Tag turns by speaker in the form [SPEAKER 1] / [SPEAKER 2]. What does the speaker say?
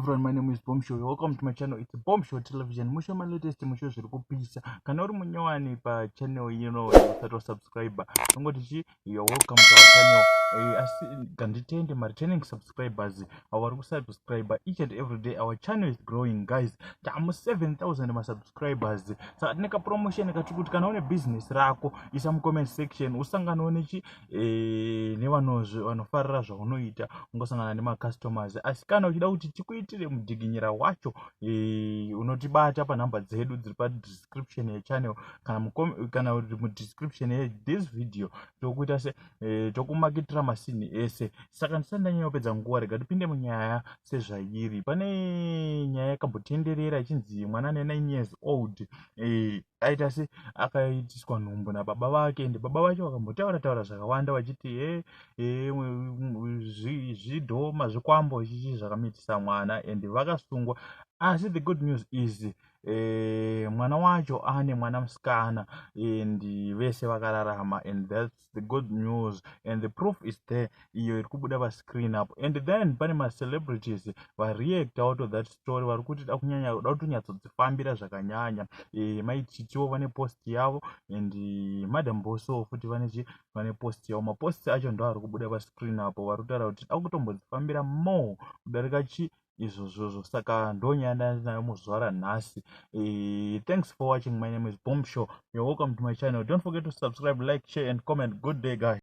[SPEAKER 1] everyone, my name is Bombshow. Welcome to my channel. It's Bombshow Television. Musho my latest musho zviri kupisa. Kana uri munyowani pa channel usati wasubscriber. Ngoti you're welcome to our channel. Asi nganditende ma returning subscribers vari kusubscriber each and every day. Our channel is growing, guys. Tamu 7,000 ma subscribers. Saka tineka promotion kati kuti kana une business rako isa mu comment section usangane nechi nevanofarira zvaunoita ungosangana nema customers. Asi kana uchida kuti tikuitire mudiginyira wacho unotibata pa number dzedu dziri pa description ye channel kana mu description ye this video tokuita se tokumakitira masini ese. Saka ndisandanyanya kupedza nguwa, rega tipinde munyaya sezvairi. Pane nyaya yakambotenderera ichinzi mwana ane 9 years old aita se akaitiswa nhumbu nababa vake, ende baba vacho vakambotaura zvakawanda vachiti zvidhoma zvikwambo chichi zvakamitisa mwana ende vakasungwa. Asi the good news is mwana wacho ane mwana musikana and vese vakararama, and that's the good news and the proof is there, iyo iri kubuda pa screen up. And then pane ma celebrities va react out of that story, vari kuti da kutonyatsodzifambira zvakanyanya. Maichitiwo vane post yavo and madam boso futi vane post yavo. Mapost acho ndo ari kubuda pa screen apo, vari kutaura kuti da kutombodzifambira more kudarika izvozvo. Saka ndonyaya nayo muzuva ranhasi. Thanks for watching. My name is Bombshow. You're welcome to my channel. Don't forget to subscribe, like, share and comment. Good day, guys.